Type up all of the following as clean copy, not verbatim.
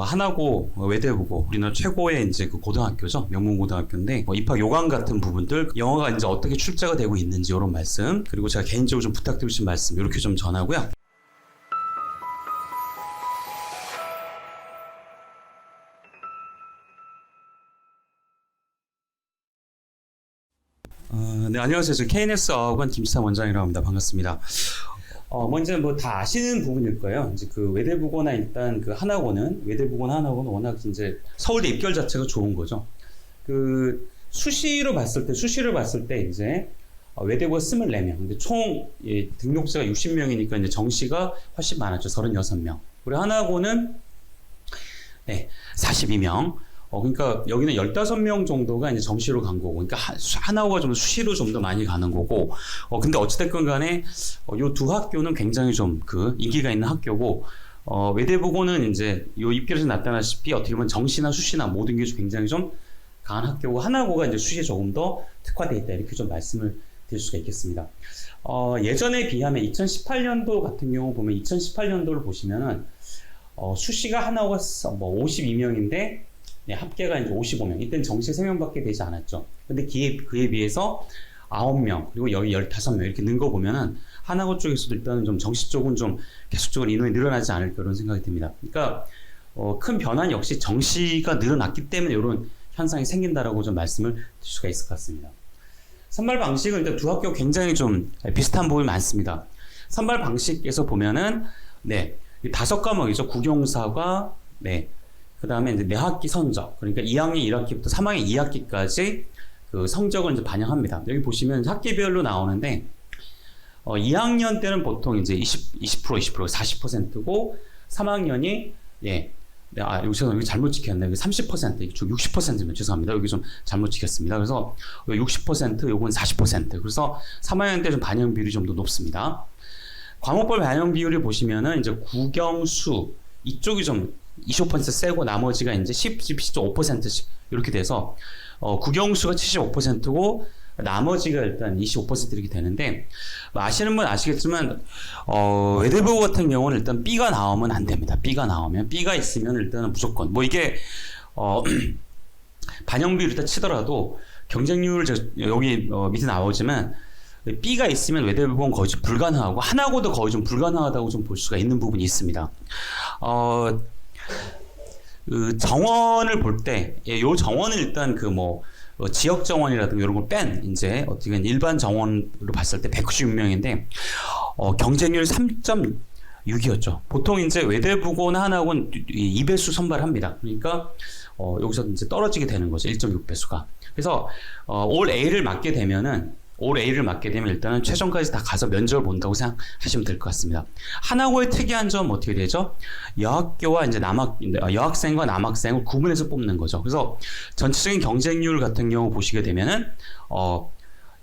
뭐 하나고 외대부고 우리나라 최고의 이제 그 고등학교죠. 명문고등학교인데 입학 요강 같은 부분들, 영어가 이제 어떻게 출제가 되고 있는지 이런 말씀, 그리고 제가 개인적으로 좀 부탁드리고 싶은 말씀 이렇게 좀 전하고요. 네, 안녕하세요. 저 KNS 어학원 김지삼 원장이라고 합니다. 반갑습니다. 먼저 뭐 다 아시는 부분일 거예요. 이제 그 외대부고나 일단 그 외대부고나 하나고는 워낙 이제 서울대 입결 자체가 좋은 거죠. 그 수시를 봤을 때 이제 외대부가 24명. 근데 총 등록자가 60명이니까 이제 정시가 훨씬 많았죠. 36명. 그리고 하나고는 42명. 그러니까 여기는 15명 정도가 이제 정시로 간 거고, 그러니까 하나고가 좀 수시로 좀 더 많이 가는 거고, 근데 어찌됐건 간에, 요 두 학교는 굉장히 좀 그 인기가 있는 학교고, 외대부고는 이제 요 입결에서 나타나시피 어떻게 보면 정시나 수시나 모든 게 굉장히 좀 강한 학교고, 하나고가 이제 수시에 조금 더 특화되어 있다. 이렇게 좀 말씀을 드릴 수가 있겠습니다. 예전에 비하면 2018년도 같은 경우 보면 2018년도를 보시면은, 수시가 하나고가 뭐 52명인데, 합계가 이제 55명. 이때는 정시 3명밖에 되지 않았죠. 근데 그에 비해서 9명, 그리고 여기 15명 이렇게 는 거 보면은 하나고 쪽에서도 일단은 좀 정시 쪽은 좀 계속적으로 인원이 늘어나지 않을까 그런 생각이 듭니다. 그러니까 큰 변화는 역시 정시가 늘어났기 때문에 이런 현상이 생긴다라고 좀 말씀을 드릴 수가 있을 것 같습니다. 선발 방식은 일단 두 학교 굉장히 좀 비슷한 부분이 많습니다. 선발 방식에서 보면은 5과목이죠. 국영사과, 그 다음에 이제 매학기 선적, 그러니까 2학년 1학기부터 3학년 2학기까지 그 성적을 이제 반영합니다. 여기 보시면 학기별로 나오는데, 2학년 때는 보통 이제 20%, 40%고, 3학년이, 여기 잘못 찍혔네. 여기 30%, 여기 60%면 죄송합니다. 여기 좀 잘못 찍혔습니다. 그래서 60%, 요건 40%. 그래서 3학년 때 좀 반영 비율이 좀 더 높습니다. 과목별 반영 비율을 보시면은 이제 국영수, 이쪽이 좀 25% 세고 나머지가 이제 10.5%씩 이렇게 돼서 국영수가 75%고 나머지가 일단 25% 이렇게 되는데, 아시는 분 아시겠지만 외대부고 같은 경우는 일단 B가 나오면 안 됩니다. B가 있으면 일단은 무조건 뭐 이게 반영 비율 일단 치더라도 경쟁률 여기 밑에 나오지만 B가 있으면 외대부고는 거의 좀 불가능하고 하나고도 거의 좀 불가능하다고 좀 볼 수가 있는 부분이 있습니다. 그 정원을 볼 때, 요 정원은 일단 지역 정원이라든가 이런 걸 뺀, 이제 어떻게 일반 정원으로 봤을 때 196명인데, 경쟁률 3.6이었죠. 보통 이제 외대부고나 하나고는 2배수 선발합니다. 그러니까, 여기서 이제 떨어지게 되는 거죠. 1.6배수가. 그래서, 올 A를 맞게 되면 일단은 최종까지 다 가서 면접을 본다고 생각하시면 될 것 같습니다. 하나고의 특이한 점은 어떻게 되죠? 여학교와 이제 여학생과 남학생을 구분해서 뽑는 거죠. 그래서 전체적인 경쟁률 같은 경우 보시게 되면은,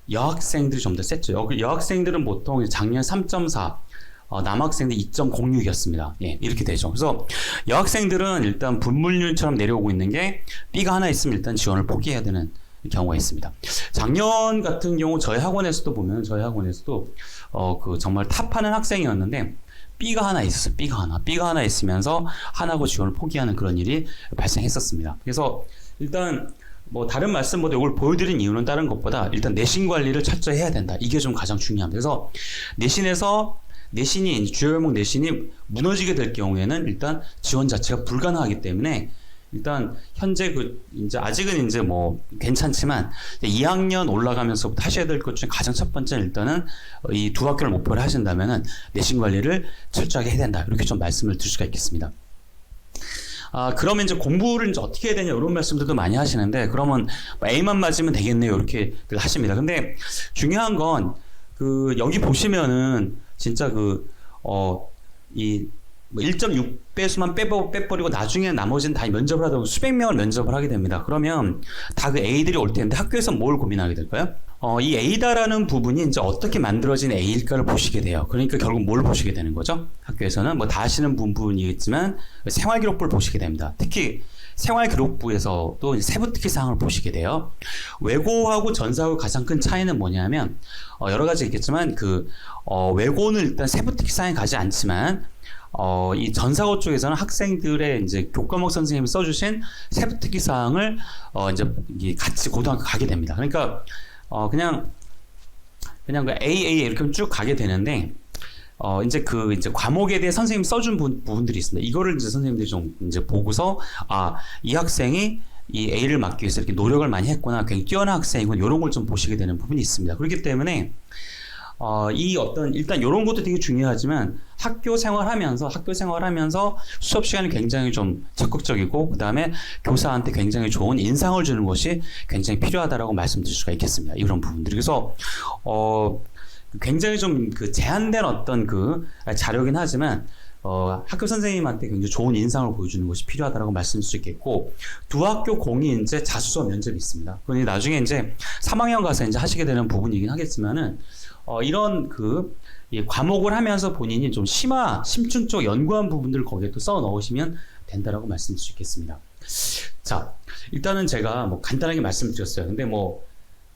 여학생들이 좀 더 셌죠. 여학생들은 보통 작년 3.4, 남학생들 2.06이었습니다. 이렇게 되죠. 그래서 여학생들은 일단 분물률처럼 내려오고 있는 게 B가 하나 있으면 일단 지원을 포기해야 되는 경우가 있습니다. 작년 같은 경우 저희 학원에서도 정말 탑하는 학생이었는데 B가 하나 있었어요. B가 하나 있으면서 하나고 지원을 포기하는 그런 일이 발생했었습니다. 그래서 일단 뭐 다른 말씀보다 이걸 보여드린 이유는 다른 것보다 일단 내신 관리를 철저히 해야 된다. 이게 좀 가장 중요합니다. 그래서 내신이 주요 과목 내신이 무너지게 될 경우에는 일단 지원 자체가 불가능하기 때문에 일단 현재 이제 아직은 이제 뭐 괜찮지만 2학년 올라가면서부터 하셔야 될 것 중에 가장 첫 번째는 일단은 이 두 학교를 목표로 하신다면은 내신 관리를 철저하게 해야 된다. 이렇게 좀 말씀을 드릴 수가 있겠습니다. 그러면 이제 공부를 이제 어떻게 해야 되냐 이런 말씀들도 많이 하시는데, 그러면 A만 맞으면 되겠네요 이렇게 하십니다. 근데 중요한 건 여기 보시면은 진짜 1.6배수만 빼버리고 나중에 나머지는 다 면접을 하다 보면 수백 명을 면접을 하게 됩니다. 그러면 다 그 A들이 올 텐데 학교에서 뭘 고민하게 될까요? 이 A다라는 부분이 이제 어떻게 만들어진 A일까를 보시게 돼요. 그러니까 결국 뭘 보시게 되는 거죠? 학교에서는 뭐 다 아시는 부분이겠지만 생활기록부를 보시게 됩니다. 특히 생활기록부에서도 세부 특기 사항을 보시게 돼요. 외고하고 전사하고 가장 큰 차이는 뭐냐면 여러 가지 있겠지만 외고는 일단 세부 특기 사항이 가지 않지만 이 전사고 쪽에서는 학생들의 이제 교과목 선생님이 써주신 세부 특기 사항을 이제 이게 같이 고등학교 가게 됩니다. 그러니까 그냥 그 AA 이렇게 쭉 가게 되는데 이제 이제 과목에 대해 선생님이 써준 부분들이 있습니다. 이거를 이제 선생님들이 좀 이제 보고서 이 학생이 이 A를 맞기 위해서 이렇게 노력을 많이 했구나, 굉장히 뛰어난 학생이군, 이런 걸 좀 보시게 되는 부분이 있습니다. 그렇기 때문에 일단 이런 것도 되게 중요하지만 학교 생활하면서 수업 시간이 굉장히 좀 적극적이고 그 다음에 교사한테 굉장히 좋은 인상을 주는 것이 굉장히 필요하다라고 말씀드릴 수가 있겠습니다. 이런 부분들이. 그래서 굉장히 좀 제한된 어떤 자료긴 하지만 학교 선생님한테 굉장히 좋은 인상을 보여주는 것이 필요하다고 말씀드릴 수 있겠고, 두 학교 공이 이제 자수서 면접이 있습니다. 그러니 나중에 이제 3학년 가서 이제 하시게 되는 부분이긴 하겠지만은 이런 이 과목을 하면서 본인이 좀 심층적 연구한 부분들을 거기에 또 써 넣으시면 된다라고 말씀드릴 수 있겠습니다. 자, 일단은 제가 뭐 간단하게 말씀드렸어요. 근데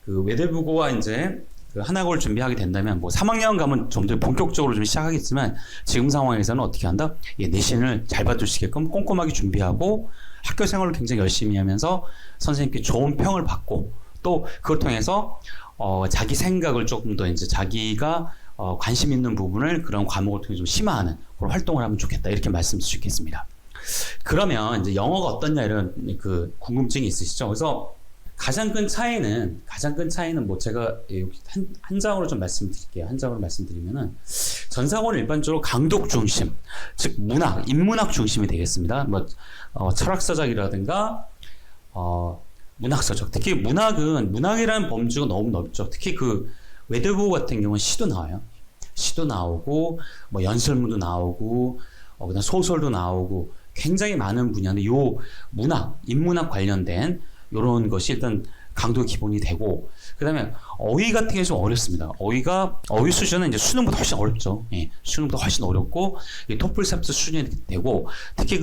외대부고와 이제 한학을 준비하게 된다면 3학년 가면 좀 더 본격적으로 좀 시작하겠지만 지금 상황에서는 어떻게 한다? 내신을 잘 받을 수 있게끔 꼼꼼하게 준비하고 학교 생활을 굉장히 열심히 하면서 선생님께 좋은 평을 받고 또 그걸 통해서 자기 생각을 조금 더 이제 자기가 관심 있는 부분을 그런 과목을 통해 좀 심화하는 그런 활동을 하면 좋겠다, 이렇게 말씀드릴 수 있겠습니다. 그러면 이제 영어가 어떻냐 이런 궁금증이 있으시죠? 그래서 가장 큰 차이는 제가 한 장으로 좀 말씀드릴게요. 한 장으로 말씀드리면은 전사고는 일반적으로 강독 중심, 즉 인문학 중심이 되겠습니다. 철학서적이라든가 문학서적. 특히 문학이라는 범주가 너무 넓죠. 특히 외대부고 같은 경우는 시도 나와요. 시도 나오고 연설문도 나오고 그다음 소설도 나오고 굉장히 많은 분야인데 인문학 관련된 이런 것이 일단 강도의 기본이 되고, 그 다음에 어휘 같은 게 좀 어렵습니다. 어휘 수준은 이제 수능보다 훨씬 어렵죠. 수능보다 훨씬 어렵고, 토플 셉스 수준이 되고, 특히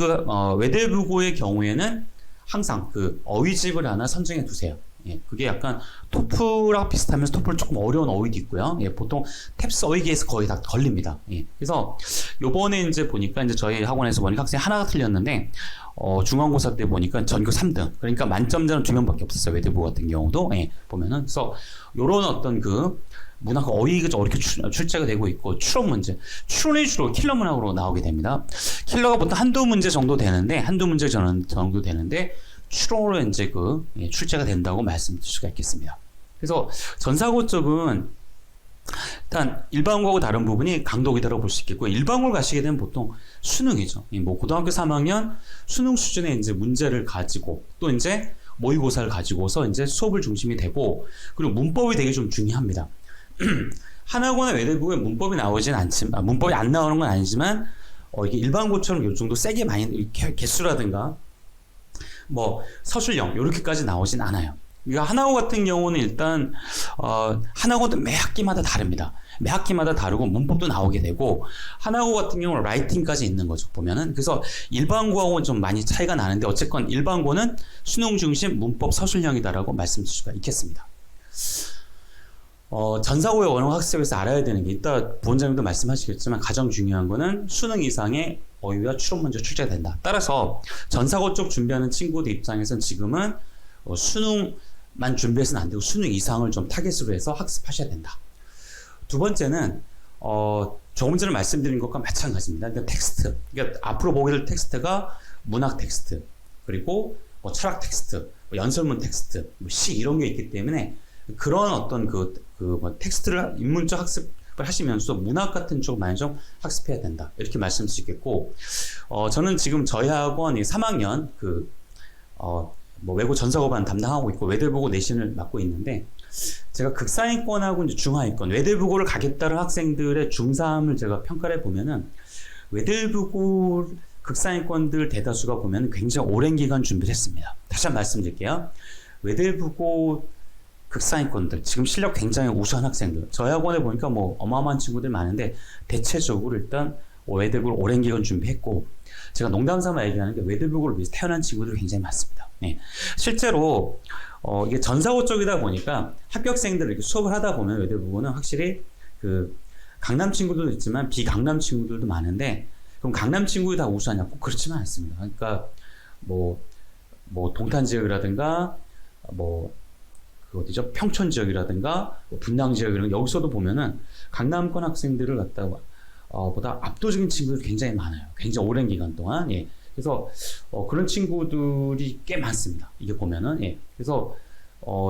외대부고의 경우에는 항상 어휘집을 하나 선정해 두세요. 그게 약간 토플하고 비슷하면서 토플 조금 어려운 어휘도 있고요. 보통 탭스 어휘계에서 거의 다 걸립니다. 그래서 요번에 이제 보니까 저희 학원에서 보니까 학생이 하나가 틀렸는데, 중간고사 때 보니까 전교 3등. 그러니까 만점자는 2명밖에 없었어요. 외대부고 같은 경우도. 보면은. 그래서 요런 어떤 문학 어휘가 어렵게 출제가 되고 있고, 추론 문제. 추론이 주로 킬러 문학으로 나오게 됩니다. 킬러가 보통 한두 문제 정도 되는데, 추론으로 이제 출제가 된다고 말씀드릴 수가 있겠습니다. 그래서 전사고 쪽은 일단 일반고하고 다른 부분이 강독이다라고 볼 수 있겠고, 일반고를 가시게 되면 보통 수능이죠. 고등학교 3학년 수능 수준의 이제 문제를 가지고 또 이제 모의고사를 가지고서 이제 수업을 중심이 되고, 그리고 문법이 되게 좀 중요합니다. 한학원의 외대부고에 문법이 나오진 않지만, 문법이 안 나오는 건 아니지만, 이게 일반고처럼 요 정도 세게 많이 개수라든가 서술형 요렇게까지 나오진 않아요. 그러니까 한학고 같은 경우는 일단 한학고도 매 학기마다 다릅니다. 매 학기마다 다르고 문법도 나오게 되고, 한학고 같은 경우는 라이팅까지 있는 거죠, 보면은. 그래서 일반고하고는 좀 많이 차이가 나는데, 어쨌건 일반고는 수능 중심 문법 서술형이다라고 말씀드릴 수가 있겠습니다. 전사고의 원어 학습에서 알아야 되는 게, 이따 부원장님도 말씀하시겠지만 가장 중요한 거는 수능 이상의 어휘와 추론 문제 출제가 된다. 따라서 전사고 쪽 준비하는 친구들 입장에서는 지금은 수능만 준비해서는 안 되고 수능 이상을 좀 타겟으로 해서 학습하셔야 된다. 두 번째는 조금 전에 말씀드린 것과 마찬가지입니다. 그러니까 텍스트. 그러니까 앞으로 보게 될 텍스트가 문학 텍스트, 그리고 철학 텍스트, 연설문 텍스트, 시 이런 게 있기 때문에 그런 어떤 텍스트를 인문적 학습을 하시면서 문학 같은 쪽을 많이 좀 학습해야 된다, 이렇게 말씀드릴 수 있겠고, 저는 지금 저희 학원 3학년 외고 전사고반 담당하고 있고 외대부고 내신을 맡고 있는데, 제가 극상위권하고 이제 중하위권, 외대부고를 가겠다는 학생들의 중3을 제가 평가를 해보면은, 외대부고 극상위권들 대다수가 보면 굉장히 오랜 기간 준비를 했습니다. 다시 한번 말씀드릴게요. 외대부고 극상위권들, 지금 실력 굉장히 우수한 학생들, 저희 학원에 보니까 어마어마한 친구들 많은데, 대체적으로 일단 외대부고를 오랜 기간 준비했고, 제가 농담삼아 얘기하는 게 외대부고를 위해서 태어난 친구들이 굉장히 많습니다. 실제로 이게 전사고 쪽이다 보니까 합격생들 이렇게 수업을 하다 보면 외대부고는 확실히 강남 친구들도 있지만 비강남 친구들도 많은데, 그럼 강남 친구들이 다 우수하냐? 꼭 그렇지만 않습니다. 그러니까 뭐 동탄 지역이라든가 그 어디죠? 평촌 지역이라든가 분당 지역이라든가 여기서도 보면은 강남권 학생들을 갖다가 보다 압도적인 친구들이 굉장히 많아요. 굉장히 오랜 기간 동안. 예. 그래서 그런 친구들이 꽤 많습니다. 이게 보면은. 예. 그래서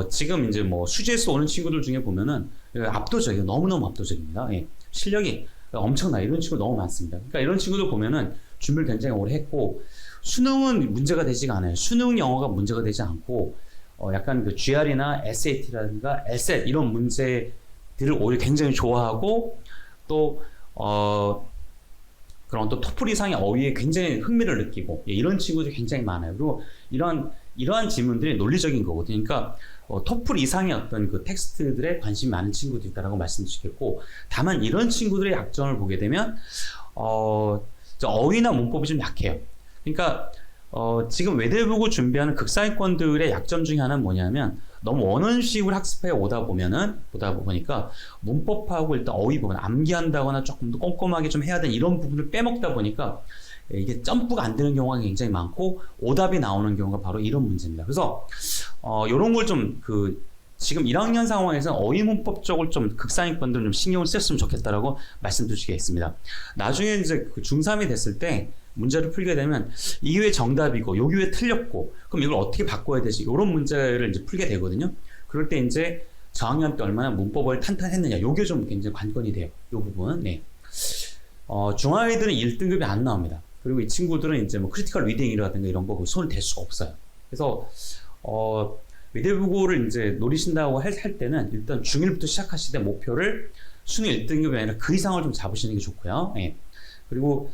지금 이제 뭐 수지에서 오는 친구들 중에 보면은 압도적이에요. 너무너무 압도적입니다. 예. 실력이 엄청나. 이런 친구 너무 많습니다. 그러니까 이런 친구들 보면은 준비를 굉장히 오래 했고 수능은 문제가 되지가 않아요. 수능 영어가 문제가 되지 않고 약간 그 GR이나 SAT라든가 LSAT 이런 문제들을 오히려 굉장히 좋아하고 또 그런 또 토플 이상의 어휘에 굉장히 흥미를 느끼고 이런 친구들이 굉장히 많아요. 그리고 이러한 질문들이 논리적인 거거든요. 그러니까 토플 이상의 어떤 그 텍스트들에 관심이 많은 친구들이 있다라고 말씀드리겠고, 다만 이런 친구들의 약점을 보게 되면 어휘나 문법이 좀 약해요. 그러니까 지금 외대보고 준비하는 극상위권들의 약점 중에 하나는 뭐냐면 너무 원원식으로 학습해 보다 보니까 문법하고 일단 어휘 부분 암기한다거나 조금 더 꼼꼼하게 좀 해야 되는 이런 부분을 빼먹다 보니까 이게 점프가 안 되는 경우가 굉장히 많고 오답이 나오는 경우가 바로 이런 문제입니다. 그래서 이런 걸 좀 지금 1학년 상황에서 어휘 문법 쪽을 좀 극상위권들은 좀 신경을 썼으면 좋겠다라고 말씀드리겠습니다. 나중에 이제 그 중3이 됐을 때 문제를 풀게 되면 이게 왜 정답이고 여기 왜 틀렸고 그럼 이걸 어떻게 바꿔야 되지? 이런 문제를 이제 풀게 되거든요. 그럴 때 이제 저학년 때 얼마나 문법을 탄탄했느냐 이게 좀 굉장히 관건이 돼요. 이 부분. 네. 중아이들은 1등급이 안 나옵니다. 그리고 이 친구들은 이제 뭐 크리티컬 리딩이라든가 이런 거 손을 댈 수가 없어요. 그래서 외대부고를 이제 노리신다고 할 때는 일단 중1부터 시작하실 때 목표를 수능 1등급이 아니라 그 이상을 좀 잡으시는 게 좋고요. 예. 그리고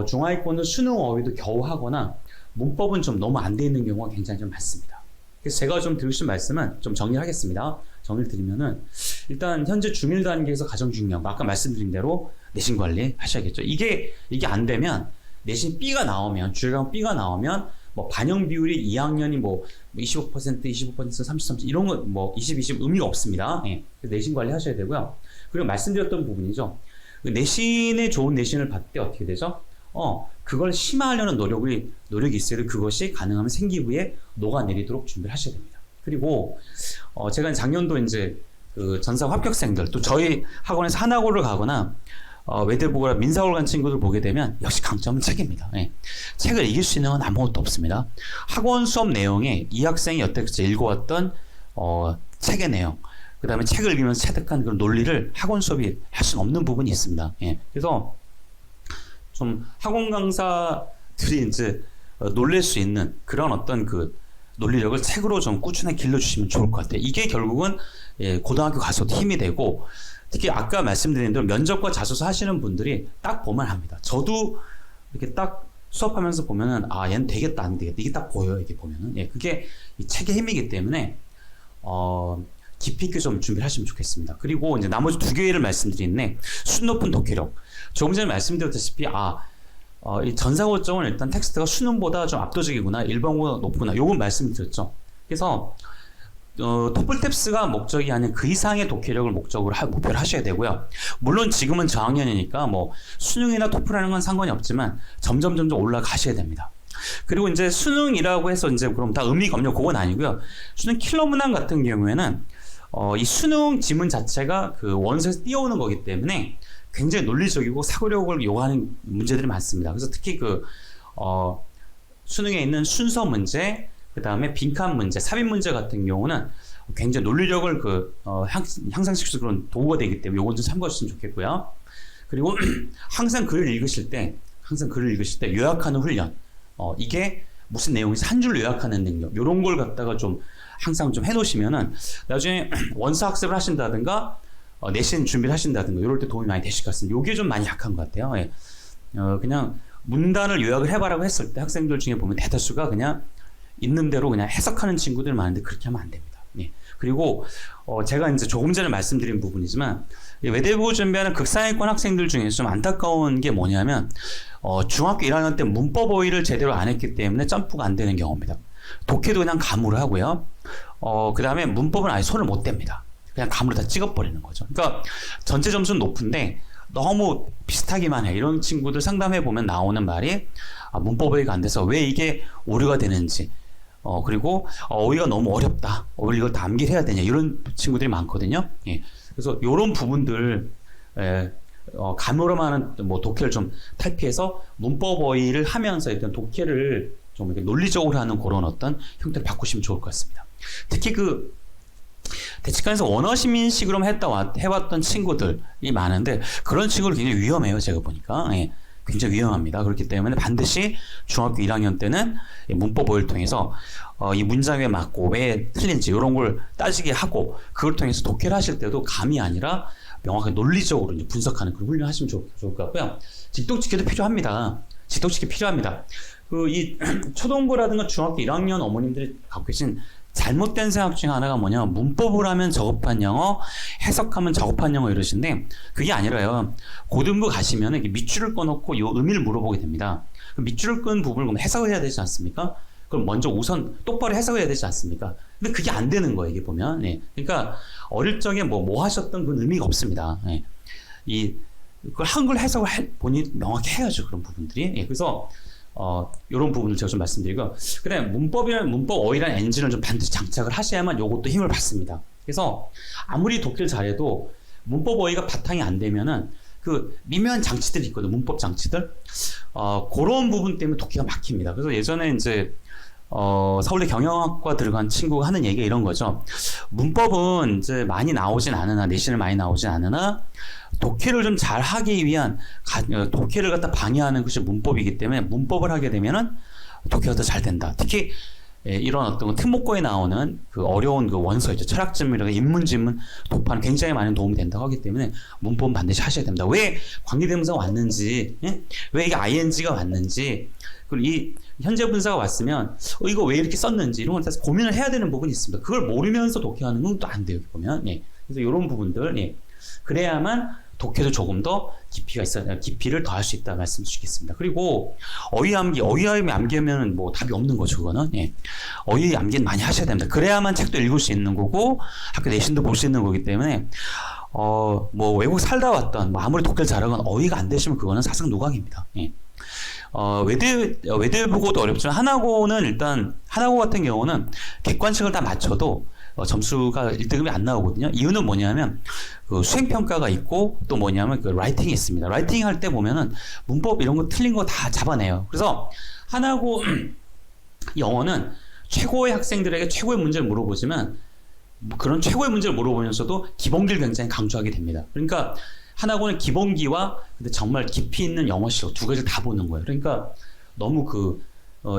중하위권은 수능 어휘도 겨우 하거나 문법은 좀 너무 안 돼 있는 경우가 굉장히 좀 많습니다. 그래서 제가 좀 드리고 싶은 말씀은 좀 정리를 하겠습니다. 정리를 드리면은 일단 현재 중1 단계에서 가장 중요한 거 아까 말씀드린 대로 내신 관리 하셔야겠죠. 이게 안 되면 내신 B가 나오면 주요과목 B가 나오면 뭐 반영 비율이 2학년이 뭐 25%, 30% 이런 거 뭐 20 의미가 없습니다. 예. 내신 관리 하셔야 되고요. 그리고 말씀드렸던 부분이죠. 내신에 좋은 내신을 받을 때 어떻게 되죠? 그걸 심화하려는 노력이 있어야 돼. 그것이 가능하면 생기부에 녹아내리도록 준비를 하셔야 됩니다. 그리고 제가 작년도 이제 그 전사 합격생들 또 저희 학원에서 한학원을 가거나 외대보고나 민사고를 간 친구들 보게 되면 역시 강점은 책입니다. 예. 책을 이길 수 있는 건 아무것도 없습니다. 학원 수업 내용에 이 학생이 여태까지 읽어왔던 책의 내용, 그 다음에 책을 읽으면서 체득한 그런 논리를 학원 수업이 할 수는 없는 부분이 있습니다. 예. 그래서 좀 학원 강사들이 이제 놀랄 수 있는 그런 어떤 그 논리력을 책으로 좀 꾸준히 길러주시면 좋을 것 같아요. 이게 결국은 고등학교 가서도 힘이 되고 특히 아까 말씀드린 대로 면접과 자소서 하시는 분들이 딱 보면 합니다. 저도 이렇게 딱 수업하면서 보면은 얘는 되겠다 안 되겠다 이게 딱 보여요. 이게 보면은 그게 이 책의 힘이기 때문에 깊이 있게 좀 준비를 하시면 좋겠습니다. 그리고 이제 나머지 두 개를 말씀드리는데 수준 높은 독해력. 조금 전에 말씀드렸다시피 이 전사고점은 일단 텍스트가 수능보다 좀 압도적이구나, 일반고가 높구나, 요건 말씀드렸죠. 그래서 토플-탭스가 목적이 아닌 그 이상의 독해력을 목표를 하셔야 되고요. 물론 지금은 저학년이니까 뭐 수능이나 토플하는 건 상관이 없지만 점점 올라가셔야 됩니다. 그리고 이제 수능이라고 해서 이제 그럼 다 의미가 없냐 그건 아니고요. 수능 킬러 문항 같은 경우에는 이 수능 지문 자체가 그 원서에서 띄워오는 거기 때문에 굉장히 논리적이고 사고력을 요구하는 문제들이 많습니다. 그래서 특히 수능에 있는 순서 문제, 그 다음에 빈칸 문제, 삽입 문제 같은 경우는 굉장히 논리력을 향상시킬 수 있는 그런 도구가 되기 때문에 요건 좀 참고하셨으면 좋겠고요. 그리고 항상 글을 읽으실 때 요약하는 훈련, 이게 무슨 내용인지 한 줄로 요약하는 능력, 요런 걸 갖다가 좀 항상 좀 해놓으시면은 나중에 원서 학습을 하신다든가 내신 준비를 하신다든가 이럴 때 도움이 많이 되실 것 같습니다. 요게 좀 많이 약한 것 같아요. 예. 그냥 문단을 요약을 해봐라고 했을 때 학생들 중에 보면 대다수가 그냥 있는 대로 그냥 해석하는 친구들 많은데 그렇게 하면 안 됩니다. 예. 그리고 제가 이제 조금 전에 말씀드린 부분이지만 외대보고 준비하는 극상위권 학생들 중에서 좀 안타까운 게 뭐냐면 중학교 1학년 때 문법 어휘를 제대로 안 했기 때문에 점프가 안 되는 경우입니다. 독해도 그냥 감으로 하고요. 그 다음에 문법은 아예 손을 못 댑니다. 그냥 감으로 다 찍어버리는 거죠. 그러니까 전체 점수는 높은데 너무 비슷하기만 해. 이런 친구들 상담해 보면 나오는 말이 문법 어휘가 안 돼서 왜 이게 오류가 되는지, 그리고 어휘가 너무 어렵다. 이걸 다 암기를 해야 되냐. 이런 친구들이 많거든요. 예. 그래서 이런 부분들 감으로만 뭐 독해를 좀 탈피해서 문법 어휘를 하면서 일단 독해를 좀 이렇게 논리적으로 하는 그런 어떤 형태를 바꾸시면 좋을 것 같습니다. 특히 그 대치관에서 원어민식으로 해왔던 친구들이 많은데 그런 친구들 굉장히 위험해요. 제가 보니까. 예. 굉장히 위험합니다. 그렇기 때문에 반드시 중학교 1학년 때는 문법 어휘를 통해서 이 문장에 맞고 왜 틀린지 이런 걸 따지게 하고 그걸 통해서 독해를 하실 때도 감이 아니라 명확하게 논리적으로 이제 분석하는 그런 훈련을 하시면 좋을 것 같고요. 직독직해도 필요합니다. 직독직해 필요합니다. 이 초등부라든가 중학교 1학년 어머님들이 갖고 계신 잘못된 생각 중에 하나가 뭐냐면 문법을 하면 저급한 영어, 해석하면 저급한 영어 이러신데 그게 아니라요. 고등부 가시면 밑줄을 꺼놓고 이 의미를 물어보게 됩니다. 밑줄을 끈 부분을 그럼 해석을 해야 되지 않습니까? 그럼 먼저 우선 똑바로 해석을 해야 되지 않습니까? 근데 그게 안 되는 거예요, 이게 보면. 예. 그러니까 어릴 적에 뭐 하셨던 그런 의미가 없습니다. 예. 그걸 한글 해석을 본인이 명확히 해야죠, 그런 부분들이. 예. 그래서 이런 부분을 제가 좀 말씀드리고, 그래, 문법 어휘라는 엔진을 좀 반드시 장착을 하셔야만 요것도 힘을 받습니다. 그래서 아무리 독해를 잘해도 문법 어휘가 바탕이 안 되면은 그 미묘한 장치들이 있거든요. 문법 장치들. 그런 부분 때문에 독해가 막힙니다. 그래서 예전에 이제 서울대 경영학과 들어간 친구가 하는 얘기가 이런 거죠. 문법은 이제 많이 나오진 않으나, 내신을 많이 나오진 않으나, 독해를 좀 잘 하기 위한, 독해를 갖다 방해하는 것이 문법이기 때문에 문법을 하게 되면은 독해가 더 잘 된다. 특히, 이런 어떤 특목고에 나오는 그 어려운 그 원서 있죠. 철학지문이라든가 인문지문 독파는 굉장히 많은 도움이 된다고 하기 때문에 문법은 반드시 하셔야 됩니다. 왜 관계대명사가 왔는지, 예? 왜 이게 ing가 왔는지, 그리고 이 현재 분사가 왔으면 이거 왜 이렇게 썼는지 이런 걸 다시 고민을 해야 되는 부분이 있습니다. 그걸 모르면서 독해하는 건 또 안 돼요. 여기 보면. 예. 그래서 이런 부분들, 예. 그래야만 독해도 조금 더 깊이를 더할 수 있다 말씀 드리겠습니다. 그리고 어휘 암기하면 뭐 답이 없는 거죠, 그거는. 예. 어휘 암기는 많이 하셔야 됩니다. 그래야만 책도 읽을 수 있는 거고 학교 내신도 볼 수 있는 거기 때문에 뭐 외국 살다 왔던 뭐 아무리 독해를 잘하건 어휘가 안 되시면 그거는 사상 노각입니다. 예. 외대 보고도 어렵지만 하나고는 일단 하나고 같은 경우는 객관식을 다 맞춰도 점수가 1등급이 안 나오거든요. 이유는 뭐냐면 그 수행평가가 있고 또 뭐냐면 그 라이팅이 있습니다. 라이팅 할 때 보면은 문법 이런 거 틀린 거 다 잡아내요. 그래서 하나고 영어는 최고의 학생들에게 최고의 문제를 물어보지만 그런 최고의 문제를 물어보면서도 기본기를 굉장히 강조하게 됩니다. 그러니까 하나고는 기본기와 근데 정말 깊이 있는 영어 실력 두 가지를 다 보는 거예요. 그러니까 너무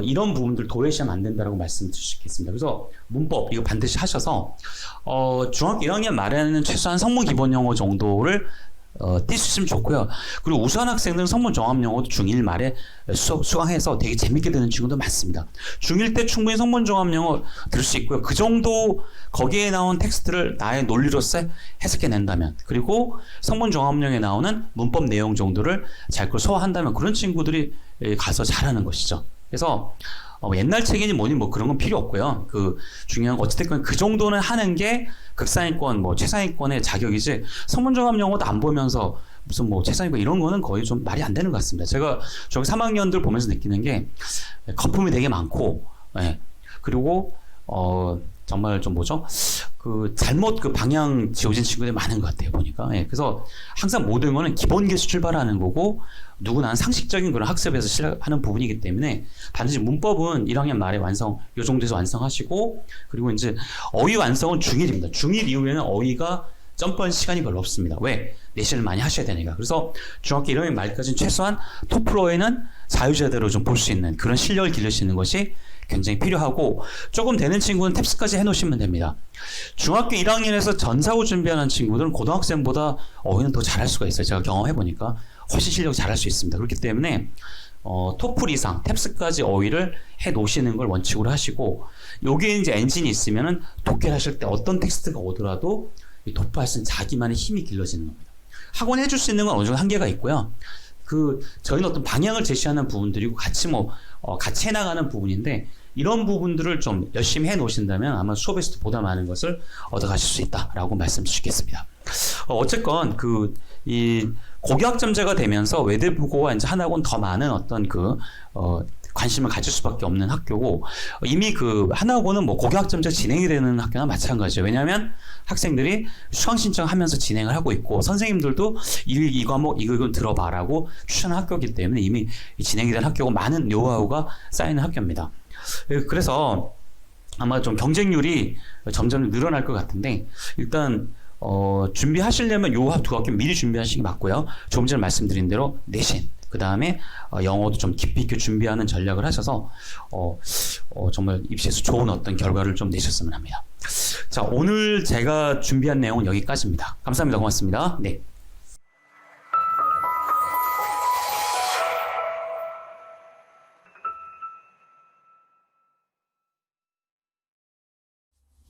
이런 부분들 도외시하면 안 된다라고 말씀드리겠습니다. 그래서 문법 이거 반드시 하셔서 중학교 1학년 말에는 최소한 성문 기본 영어 정도를 뛸 수 있으면 좋고요. 그리고 우수한 학생들은 성문 종합 영어도 중1 말에 수강해서 되게 재밌게 되는 친구도 많습니다. 중1 때 충분히 성문 종합 영어 들을 수 있고요. 그 정도 거기에 나온 텍스트를 나의 논리로서 해석해낸다면, 그리고 성문 종합 영어에 나오는 문법 내용 정도를 잘 소화한다면 그런 친구들이 가서 잘하는 것이죠. 그래서 옛날 책이니 뭐니 뭐 그런 건 필요 없고요. 중요한 거 어찌됐건 그 정도는 하는 게 극상위권, 뭐 최상위권의 자격이지 성문종합 영어도 안 보면서 무슨 뭐 최상위권 이런 거는 거의 좀 말이 안 되는 것 같습니다. 제가 저기 3학년들 보면서 느끼는 게 거품이 되게 많고, 예. 그리고 정말 좀 뭐죠? 잘못 방향 지워진 친구들이 많은 것 같아요, 보니까. 예. 그래서 항상 모든 거는 기본기에서 출발하는 거고, 누구나 상식적인 그런 학습에서 시작하는 부분이기 때문에 반드시 문법은 1학년 말에 요 정도에서 완성하시고, 그리고 이제 어휘 완성은 중1입니다. 중1 이후에는 어휘가 점프할 시간이 별로 없습니다. 왜? 내신을 많이 하셔야 되니까. 그래서 중학교 1학년 말까지는 최소한 토플 어휘는 자유자재로 좀 볼 수 있는 그런 실력을 기를 수 있는 것이 굉장히 필요하고, 조금 되는 친구는 탭스까지 해놓으시면 됩니다. 중학교 1학년에서 전사고 준비하는 친구들은 고등학생보다 어휘는 더 잘할 수가 있어요. 제가 경험해보니까 훨씬 실력이 잘할 수 있습니다. 그렇기 때문에 토플 이상 탭스까지 어휘를 해놓으시는 걸 원칙으로 하시고, 여기에 이제 엔진이 있으면은 독해를 하실 때 어떤 텍스트가 오더라도 독파할 수 있는 자기만의 힘이 길러지는 겁니다. 학원 해줄 수 있는 건 어느 정도 한계가 있고요. 저희는 어떤 방향을 제시하는 부분들이고 같이 해나가는 부분인데, 이런 부분들을 좀 열심히 해 놓으신다면 아마 수업에서도 보다 많은 것을 얻어가실 수 있다라고 말씀드리겠습니다. 어쨌건 이 고교학점제가 되면서 외대부고와 이제 한학원 더 많은 어떤 관심을 가질 수밖에 없는 학교고, 이미 한학원은 뭐 고교학점제 진행이 되는 학교나 마찬가지예요. 왜냐하면 학생들이 수강 신청하면서 진행을 하고 있고, 선생님들도 이 과목 이거 들어봐라고 추천한 학교이기 때문에 이미 진행이 된 학교고 많은 노하우가 쌓이는 학교입니다. 그래서 아마 좀 경쟁률이 점점 늘어날 것 같은데, 일단 준비하시려면 요 두 학교 미리 준비하시기 맞고요. 조금 전에 말씀드린 대로 내신, 그 다음에 영어도 좀 깊이 있게 준비하는 전략을 하셔서 정말 입시에서 좋은 어떤 결과를 좀 내셨으면 합니다. 자, 오늘 제가 준비한 내용은 여기까지입니다. 감사합니다. 고맙습니다. 네.